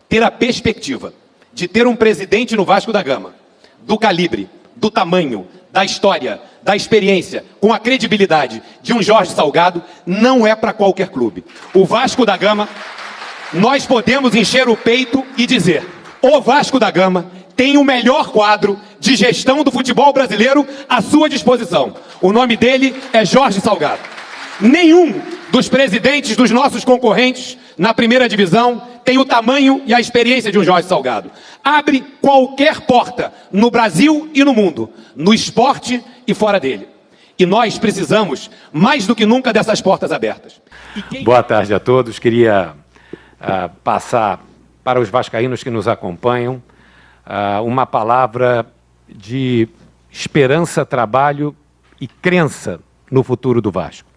ter a perspectiva de ter um presidente no Vasco da Gama, do calibre, do tamanho, da história, da experiência, com a credibilidade de um Jorge Salgado, não é para qualquer clube. O Vasco da Gama, nós podemos encher o peito e dizer: o Vasco da Gama tem o melhor quadro de gestão do futebol brasileiro à sua disposição. O nome dele é Jorge Salgado. Nenhum dos presidentes dos nossos concorrentes na primeira divisão tem o tamanho e a experiência de um Jorge Salgado. Abre qualquer porta no Brasil e no mundo, no esporte e fora dele. E nós precisamos, mais do que nunca, dessas portas abertas. Boa tarde a todos. Queria passar para os vascaínos que nos acompanham uma palavra de esperança, trabalho e crença no futuro do Vasco.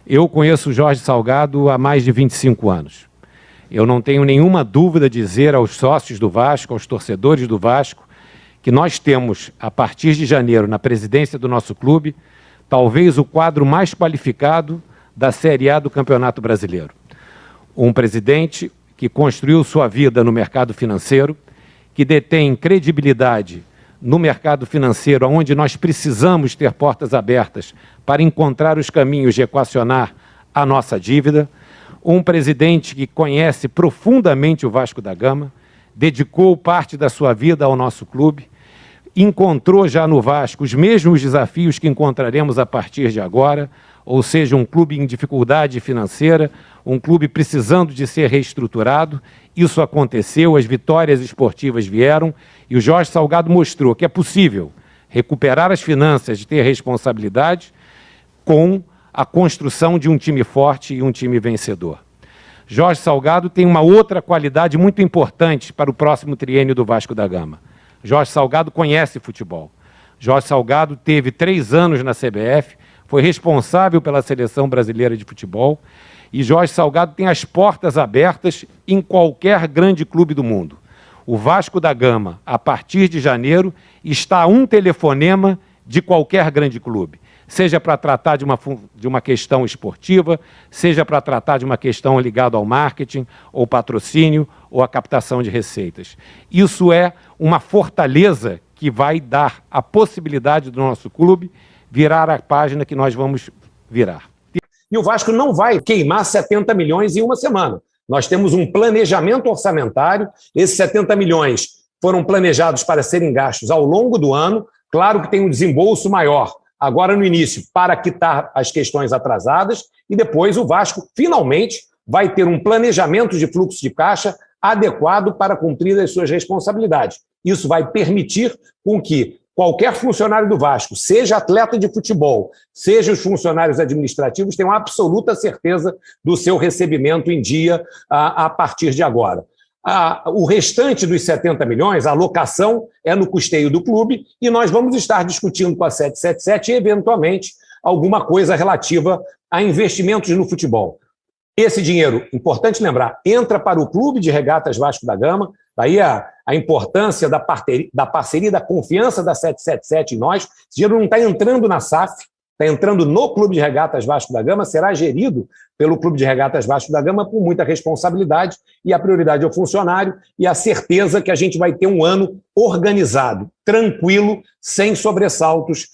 Eu conheço o Jorge Salgado há mais de 25 anos. Eu não tenho nenhuma dúvida de dizer aos sócios do Vasco, aos torcedores do Vasco, que nós temos, a partir de janeiro, na presidência do nosso clube, talvez o quadro mais qualificado da Série A do Campeonato Brasileiro. Um presidente que construiu sua vida no mercado financeiro, que detém credibilidade no mercado financeiro, onde nós precisamos ter portas abertas para encontrar os caminhos de equacionar a nossa dívida. Um presidente que conhece profundamente o Vasco da Gama, dedicou parte da sua vida ao nosso clube, encontrou já no Vasco os mesmos desafios que encontraremos a partir de agora, ou seja, um clube em dificuldade financeira, um clube precisando de ser reestruturado. Isso aconteceu, as vitórias esportivas vieram e o Jorge Salgado mostrou que é possível recuperar as finanças, de ter responsabilidade com a construção de um time forte e um time vencedor. Jorge Salgado tem uma outra qualidade muito importante para o próximo triênio do Vasco da Gama. Jorge Salgado conhece futebol. Jorge Salgado teve 3 anos na CBF, foi responsável pela Seleção Brasileira de Futebol e Jorge Salgado tem as portas abertas em qualquer grande clube do mundo. O Vasco da Gama, a partir de janeiro, está a um telefonema de qualquer grande clube, seja para tratar de uma questão esportiva, seja para tratar de uma questão ligada ao marketing, ou patrocínio, ou a captação de receitas. Isso é uma fortaleza que vai dar a possibilidade do nosso clube virar a página que nós vamos virar. E o Vasco não vai queimar 70 milhões em uma semana. Nós temos um planejamento orçamentário, esses 70 milhões foram planejados para serem gastos ao longo do ano, claro que tem um desembolso maior agora no início para quitar as questões atrasadas e depois o Vasco finalmente vai ter um planejamento de fluxo de caixa adequado para cumprir as suas responsabilidades. Isso vai permitir com que qualquer funcionário do Vasco, seja atleta de futebol, seja os funcionários administrativos, tenham absoluta certeza do seu recebimento em dia a partir de agora. O restante dos 70 milhões, a alocação é no custeio do clube e nós vamos estar discutindo com a 777 e, eventualmente, alguma coisa relativa a investimentos no futebol. Esse dinheiro, importante lembrar, entra para o Clube de Regatas Vasco da Gama, daí a importância da parceria, da confiança da 777 em nós. Esse dinheiro não está entrando na SAF, está entrando no Clube de Regatas Vasco da Gama, será gerido pelo Clube de Regatas Vasco da Gama com muita responsabilidade e a prioridade é o funcionário e a certeza que a gente vai ter um ano organizado, tranquilo, sem sobressaltos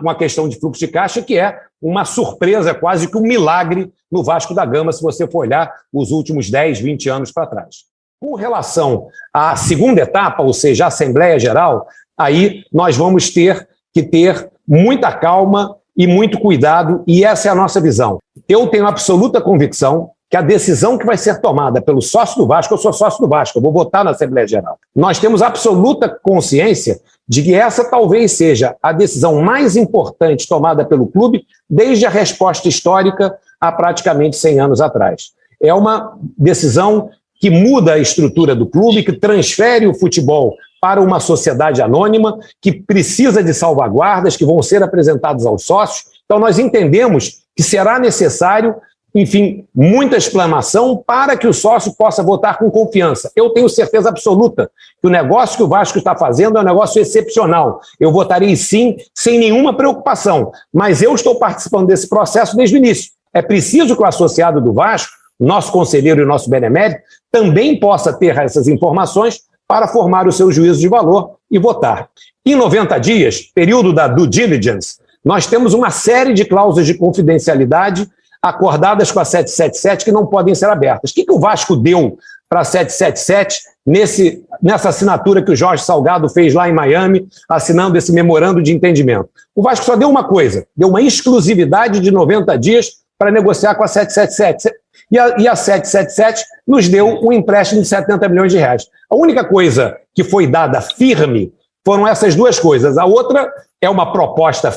com a questão de fluxo de caixa, que é uma surpresa, quase que um milagre no Vasco da Gama, se você for olhar os últimos 10, 20 anos para trás. Com relação à segunda etapa, ou seja, a Assembleia Geral, aí nós vamos ter que ter muita calma e muito cuidado, e essa é a nossa visão. Eu tenho absoluta convicção que a decisão que vai ser tomada pelo sócio do Vasco, eu sou sócio do Vasco, eu vou votar na Assembleia Geral. Nós temos absoluta consciência de que essa talvez seja a decisão mais importante tomada pelo clube desde a resposta histórica há praticamente 100 anos atrás. É uma decisão que muda a estrutura do clube, que transfere o futebol para uma sociedade anônima, que precisa de salvaguardas que vão ser apresentadas aos sócios. Então nós entendemos que será necessário, enfim, muita explanação para que o sócio possa votar com confiança. Eu tenho certeza absoluta que o negócio que o Vasco está fazendo é um negócio excepcional. Eu votarei sim, sem nenhuma preocupação, mas eu estou participando desse processo desde o início. É preciso que o associado do Vasco, nosso conselheiro e nosso benemérito, também possa ter essas informações para formar o seu juízo de valor e votar. Em 90 dias, período da due diligence, nós temos uma série de cláusulas de confidencialidade acordadas com a 777 que não podem ser abertas. O que o Vasco deu para a 777 nessa assinatura que o Jorge Salgado fez lá em Miami, assinando esse memorando de entendimento? O Vasco só deu uma coisa, deu uma exclusividade de 90 dias para negociar com a 777. E a 777 nos deu um empréstimo de 70 milhões de reais. A única coisa que foi dada firme foram essas duas coisas. A outra é uma proposta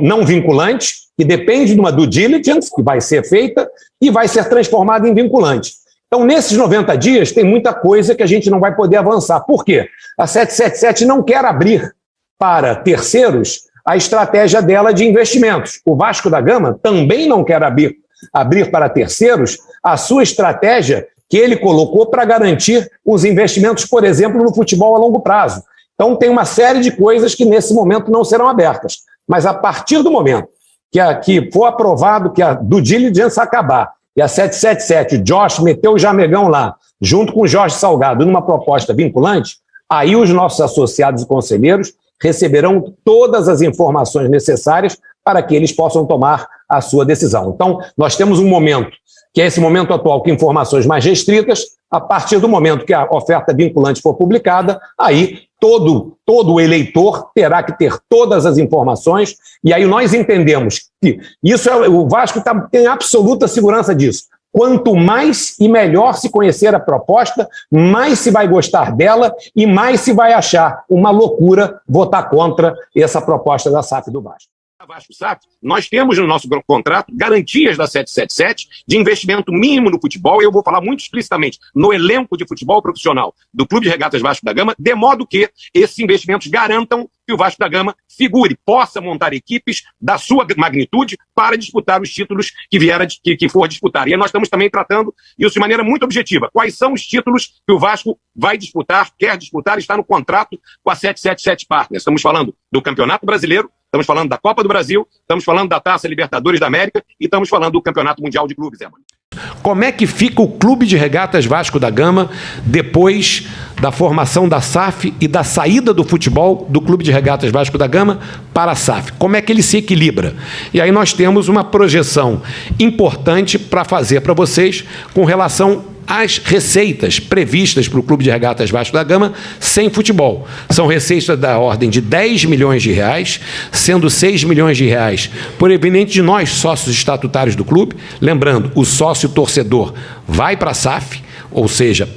não vinculante, que depende de uma due diligence, que vai ser feita, e vai ser transformada em vinculante. Então, nesses 90 dias, tem muita coisa que a gente não vai poder avançar. Por quê? A 777 não quer abrir para terceiros a estratégia dela de investimentos. O Vasco da Gama também não quer abrir para terceiros a sua estratégia que ele colocou para garantir os investimentos, por exemplo, no futebol a longo prazo. Então, tem uma série de coisas que, nesse momento, não serão abertas. Mas, a partir do momento que for aprovado, que a due diligence acabar, e a 777, o Josh meteu o Jamegão lá, junto com o Jorge Salgado, numa proposta vinculante, aí os nossos associados e conselheiros receberão todas as informações necessárias para que eles possam tomar a sua decisão. Então, nós temos um momento, que é esse momento atual, com informações mais restritas. A partir do momento que a oferta vinculante for publicada, aí todo eleitor terá que ter todas as informações, e aí nós entendemos que isso o Vasco tem absoluta segurança disso. Quanto mais e melhor se conhecer a proposta, mais se vai gostar dela e mais se vai achar uma loucura votar contra essa proposta da SAF do Vasco. Vasco SAF, nós temos no nosso contrato garantias da 777 de investimento mínimo no futebol, e eu vou falar muito explicitamente no elenco de futebol profissional do Clube de Regatas Vasco da Gama, de modo que esses investimentos garantam que o Vasco da Gama figure, possa montar equipes da sua magnitude para disputar os títulos que for disputar. E nós estamos também tratando isso de maneira muito objetiva. Quais são os títulos que o Vasco vai disputar, quer disputar, está no contrato com a 777 Partners. Estamos falando do Campeonato Brasileiro, estamos falando da Copa do Brasil, estamos falando da Taça Libertadores da América e estamos falando do Campeonato Mundial de Clubes, Emily. Como é que fica o Clube de Regatas Vasco da Gama depois da formação da SAF e da saída do futebol do Clube de Regatas Vasco da Gama para a SAF? Como é que ele se equilibra? E aí nós temos uma projeção importante para fazer para vocês com relação às receitas previstas para o Clube de Regatas Vasco da Gama sem futebol. São receitas da ordem de 10 milhões de reais, sendo 6 milhões de reais proveniente de nós, sócios estatutários do clube. Lembrando, o sócio torcedor vai para a SAF, ou seja,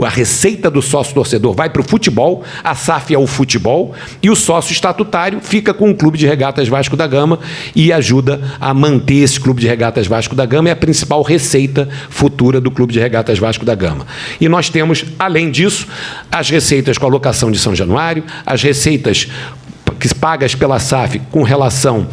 a receita do sócio torcedor vai para o futebol, a SAF é o futebol, e o sócio estatutário fica com o Clube de Regatas Vasco da Gama e ajuda a manter esse Clube de Regatas Vasco da Gama, é a principal receita futura do Clube de Regatas Vasco da Gama. E nós temos, além disso, as receitas com a locação de São Januário, as receitas que pagas pela SAF com relação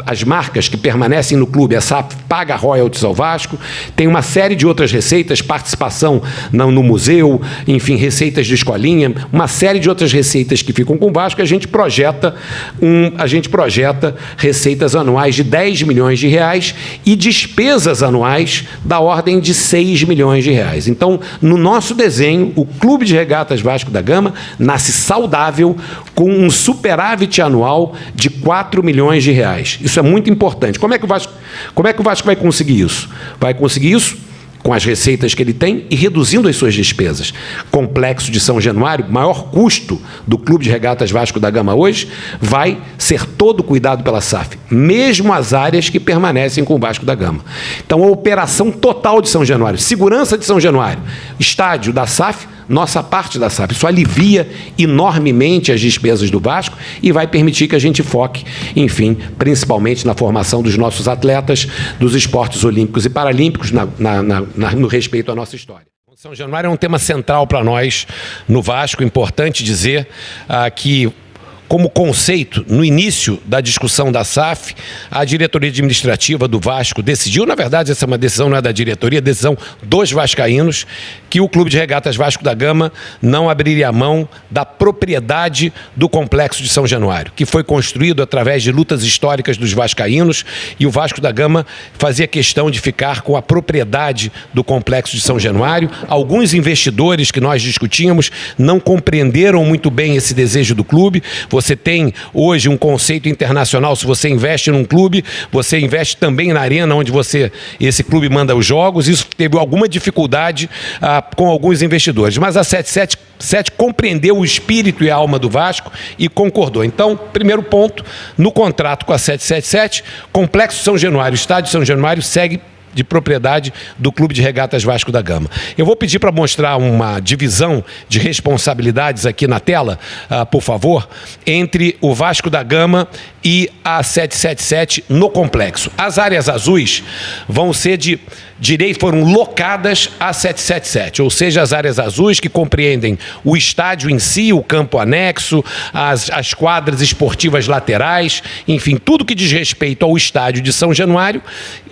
às marcas que permanecem no clube, a SAF paga royalties ao Vasco, tem uma série de outras receitas, participação no museu, enfim, receitas de escolinha, uma série de outras receitas que ficam com o Vasco. A gente projeta receitas anuais de 10 milhões de reais e despesas anuais da ordem de 6 milhões de reais. Então, no nosso desenho, o Clube de Regatas Vasco da Gama nasce saudável com um superávit anual de 4 milhões de reais. Isso é muito importante. Como é que o Vasco vai conseguir isso? Vai conseguir isso com as receitas que ele tem e reduzindo as suas despesas. Complexo de São Januário, maior custo do Clube de Regatas Vasco da Gama hoje, vai ser todo cuidado pela SAF, mesmo as áreas que permanecem com o Vasco da Gama. Então, a operação total de São Januário, segurança de São Januário, estádio da SAF, nossa parte da SAF. Isso alivia enormemente as despesas do Vasco e vai permitir que a gente foque, enfim, principalmente na formação dos nossos atletas dos esportes olímpicos e paralímpicos no respeito à nossa história. São Januário é um tema central para nós no Vasco. Importante dizer que como conceito, no início da discussão da SAF, a diretoria administrativa do Vasco decidiu, na verdade essa é uma decisão, não é da diretoria, é decisão dos vascaínos, que o Clube de Regatas Vasco da Gama não abriria mão da propriedade do Complexo de São Januário, que foi construído através de lutas históricas dos vascaínos, e o Vasco da Gama fazia questão de ficar com a propriedade do Complexo de São Januário. Alguns investidores que nós discutimos não compreenderam muito bem esse desejo do clube. Você tem hoje um conceito internacional: se você investe num clube, você investe também na arena onde esse clube manda os jogos. Isso teve alguma dificuldade com alguns investidores, mas a 777 compreendeu o espírito e a alma do Vasco e concordou. Então, primeiro ponto, no contrato com a 777, Complexo São Januário, Estádio São Januário segue de propriedade do Clube de Regatas Vasco da Gama. Eu vou pedir para mostrar uma divisão de responsabilidades aqui na tela, por favor, entre o Vasco da Gama e a 777 no complexo. As áreas azuis vão ser foram locadas a 777, ou seja, as áreas azuis que compreendem o estádio em si, o campo anexo, as quadras esportivas laterais, enfim, tudo que diz respeito ao estádio de São Januário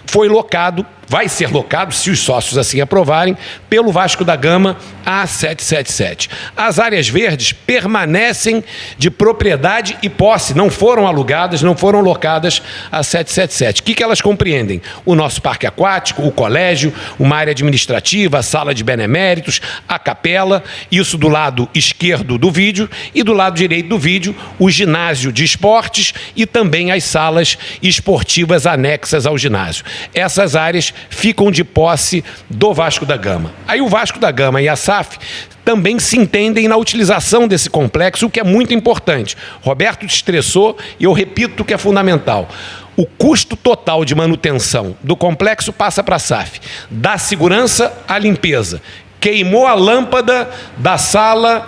foi locado, vai ser locado, se os sócios assim aprovarem, pelo Vasco da Gama a 777. As áreas verdes permanecem de propriedade e posse, não foram alugadas, não foram locadas a 777. O que elas compreendem? O nosso parque aquático, o colégio, uma área administrativa, a sala de beneméritos, a capela, isso do lado esquerdo do vídeo, e do lado direito do vídeo, o ginásio de esportes e também as salas esportivas anexas ao ginásio. Essas áreas ficam de posse do Vasco da Gama. Aí o Vasco da Gama e a SAF também se entendem na utilização desse complexo, o que é muito importante. Roberto te estressou e eu repito que é fundamental. O custo total de manutenção do complexo passa para a SAF. Da segurança à limpeza. Queimou a lâmpada da sala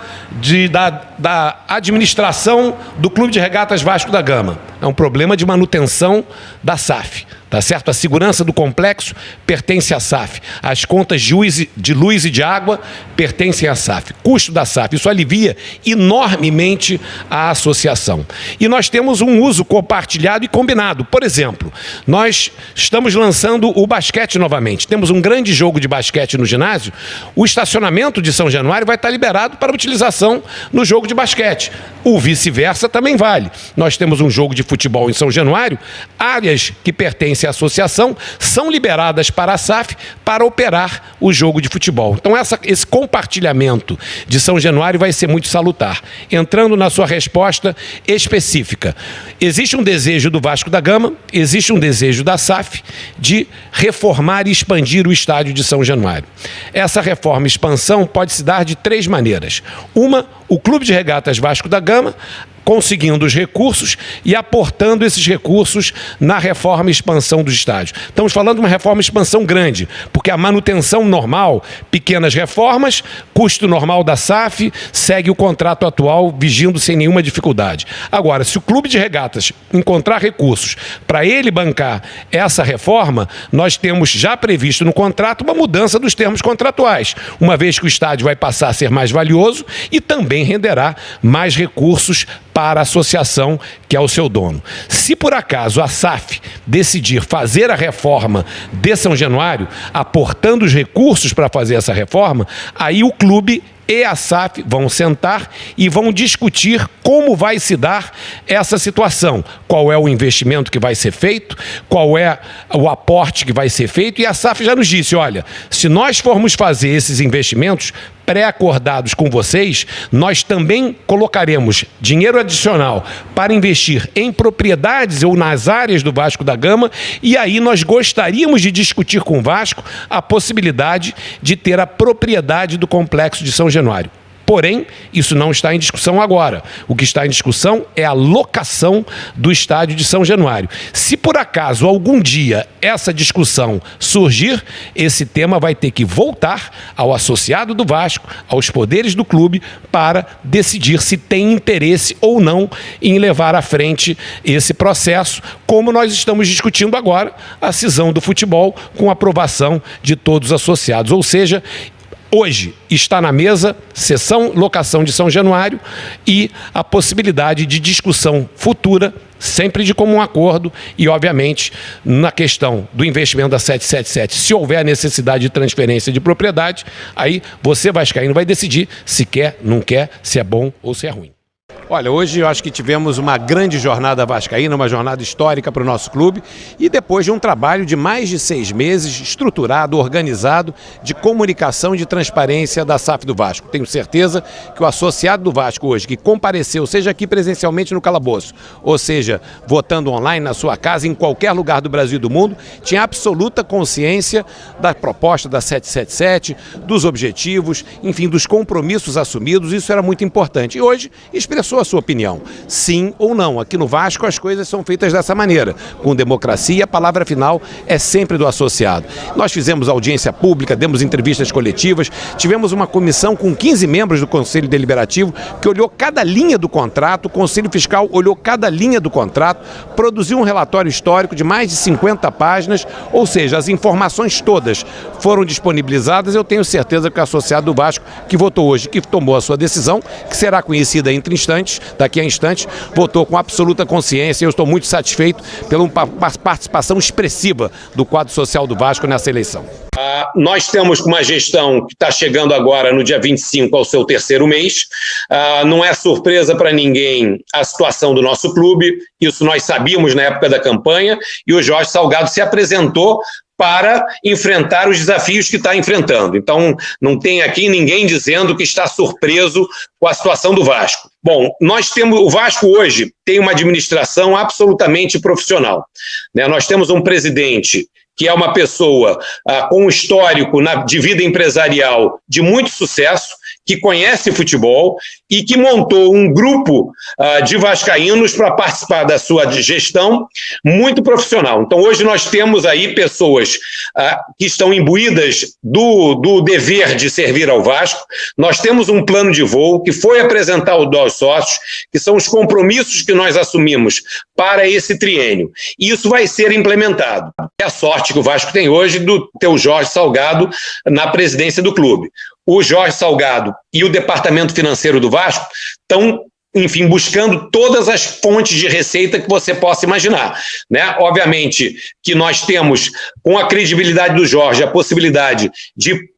da administração do Clube de Regatas Vasco da Gama. É um problema de manutenção da SAF. Tá certo? A segurança do complexo pertence à SAF. As contas de luz e de água pertencem à SAF. Custo da SAF. Isso alivia enormemente a associação. E nós temos um uso compartilhado e combinado. Por exemplo, nós estamos lançando o basquete novamente. Temos um grande jogo de basquete no ginásio. O estacionamento de São Januário vai estar liberado para utilização no jogo de basquete. O vice-versa também vale. Nós temos um jogo de futebol em São Januário, áreas que pertencem à associação são liberadas para a SAF para operar o jogo de futebol. Então esse compartilhamento de São Januário vai ser muito salutar. Entrando na sua resposta específica, existe um desejo do Vasco da Gama, existe um desejo da SAF de reformar e expandir o estádio de São Januário. Essa reforma e expansão pode se dar de três maneiras. Uma, o Clube de Regatas Vasco da Gama conseguindo os recursos e aportando esses recursos na reforma e expansão do estádio. Estamos falando de uma reforma e expansão grande, porque a manutenção normal, pequenas reformas, custo normal da SAF, segue o contrato atual, vigindo sem nenhuma dificuldade. Agora, se o Clube de Regatas encontrar recursos para ele bancar essa reforma, nós temos já previsto no contrato uma mudança dos termos contratuais, uma vez que o estádio vai passar a ser mais valioso e também renderá mais recursos para a associação, que é o seu dono. Se por acaso a SAF decidir fazer a reforma de São Januário, aportando os recursos para fazer essa reforma, aí o clube e a SAF vão sentar e vão discutir como vai se dar essa situação. Qual é o investimento que vai ser feito, qual é o aporte que vai ser feito, e a SAF já nos disse, olha, se nós formos fazer esses investimentos pré-acordados com vocês, nós também colocaremos dinheiro adicional para investir em propriedades ou nas áreas do Vasco da Gama, e aí nós gostaríamos de discutir com o Vasco a possibilidade de ter a propriedade do Complexo de São Januário. Porém, isso não está em discussão agora. O que está em discussão é a locação do estádio de São Januário. Se por acaso algum dia essa discussão surgir, esse tema vai ter que voltar ao associado do Vasco, aos poderes do clube, para decidir se tem interesse ou não em levar à frente esse processo, como nós estamos discutindo agora a cisão do futebol com aprovação de todos os associados. Ou seja, Hoje está na mesa cessão, locação de São Januário e a possibilidade de discussão futura, sempre de comum acordo e, obviamente, na questão do investimento da 777, se houver necessidade de transferência de propriedade, aí você, vascaíno, vai decidir se quer, não quer, se é bom ou se é ruim. Olha, hoje eu acho que tivemos uma grande jornada vascaína, uma jornada histórica para o nosso clube e depois de um trabalho de mais de 6 meses, estruturado, organizado, de comunicação e de transparência da SAF do Vasco. Tenho certeza que o associado do Vasco hoje, que compareceu, seja aqui presencialmente no Calabouço, ou seja, votando online na sua casa, em qualquer lugar do Brasil e do mundo, tinha absoluta consciência da proposta da 777, dos objetivos, enfim, dos compromissos assumidos, isso era muito importante. E hoje expressou a sua opinião, sim ou não. Aqui no Vasco as coisas são feitas dessa maneira, com democracia, a palavra final é sempre do associado. Nós fizemos audiência pública, demos entrevistas coletivas, tivemos uma comissão com 15 membros do Conselho Deliberativo que olhou cada linha do contrato, o Conselho Fiscal olhou cada linha do contrato, produziu um relatório histórico de mais de 50 páginas, ou seja, as informações todas foram disponibilizadas. Eu tenho certeza que o associado do Vasco que votou hoje, que tomou a sua decisão, que será conhecida entre instantes, daqui a instantes, votou com absoluta consciência. Eu estou muito satisfeito pela participação expressiva do quadro social do Vasco nessa eleição. Nós temos uma gestão que está chegando agora no dia 25 ao seu 3º mês. Não é surpresa para ninguém a situação do nosso clube, isso nós sabíamos na época da campanha, e o Jorge Salgado se apresentou para enfrentar os desafios que está enfrentando. Então, não tem aqui ninguém dizendo que está surpreso com a situação do Vasco. Bom, o Vasco hoje tem uma administração absolutamente profissional, né? Nós temos um presidente que é uma pessoa com um histórico de vida empresarial de muito sucesso, que conhece futebol e que montou um grupo de vascaínos para participar da sua gestão muito profissional. Então, hoje nós temos aí pessoas que estão imbuídas do dever de servir ao Vasco. Nós temos um plano de voo que foi apresentado aos sócios, que são os compromissos que nós assumimos para esse triênio. E isso vai ser implementado. É a sorte que o Vasco tem hoje do ter o Jorge Salgado na presidência do clube. O Jorge Salgado e o departamento financeiro do Vasco estão, enfim, buscando todas as fontes de receita que você possa imaginar, né? Obviamente que nós temos, com a credibilidade do Jorge, a possibilidade de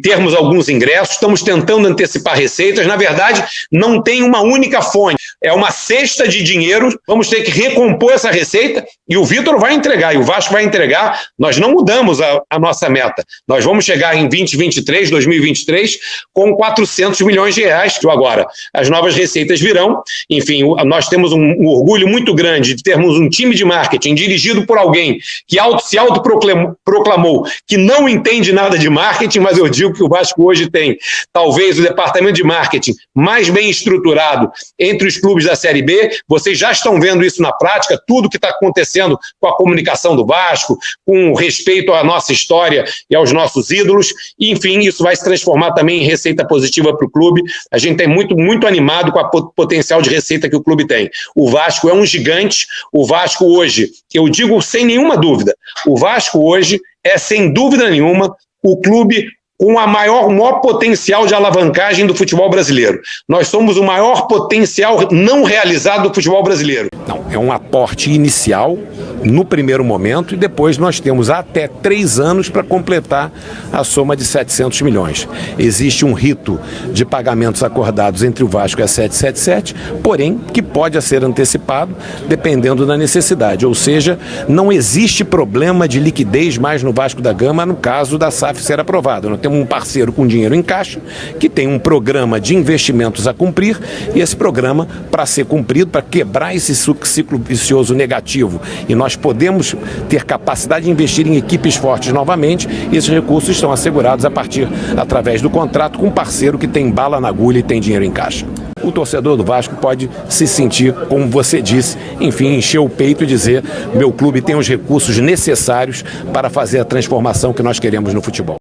termos alguns ingressos, estamos tentando antecipar receitas. Na verdade, não tem uma única fonte, é uma cesta de dinheiro, vamos ter que recompor essa receita e o Vitor vai entregar, e o Vasco vai entregar. Nós não mudamos a nossa meta, nós vamos chegar em 2023, com 400 milhões de reais. Agora, as novas receitas virão, enfim, nós temos um orgulho muito grande de termos um time de marketing dirigido por alguém que se autoproclamou que não entende nada de marketing, mas eu digo que o Vasco hoje tem talvez o departamento de marketing mais bem estruturado entre os clubes da Série B. Vocês já estão vendo isso na prática, tudo que está acontecendo com a comunicação do Vasco, com respeito à nossa história e aos nossos ídolos. E, enfim, isso vai se transformar também em receita positiva para o clube. A gente tem muito animado com o potencial de receita que o clube tem. O Vasco é um gigante. O Vasco hoje, eu digo sem nenhuma dúvida, o Vasco hoje é, sem dúvida nenhuma, o clube com o maior potencial de alavancagem do futebol brasileiro. Nós somos o maior potencial não realizado do futebol brasileiro. Não, é um aporte inicial no primeiro momento e depois nós temos até 3 anos para completar a soma de 700 milhões. Existe um rito de pagamentos acordados entre o Vasco e a 777, porém que pode ser antecipado dependendo da necessidade. Ou seja, não existe problema de liquidez mais no Vasco da Gama no caso da SAF ser aprovada. Nós temos um parceiro com dinheiro em caixa que tem um programa de investimentos a cumprir e esse programa, para ser cumprido, para quebrar esse ciclo vicioso negativo e nós podemos ter capacidade de investir em equipes fortes novamente, esses recursos estão assegurados através do contrato com um parceiro que tem bala na agulha e tem dinheiro em caixa. O torcedor do Vasco pode se sentir, como você disse, enfim, encher o peito e dizer: meu clube tem os recursos necessários para fazer a transformação que nós queremos no futebol.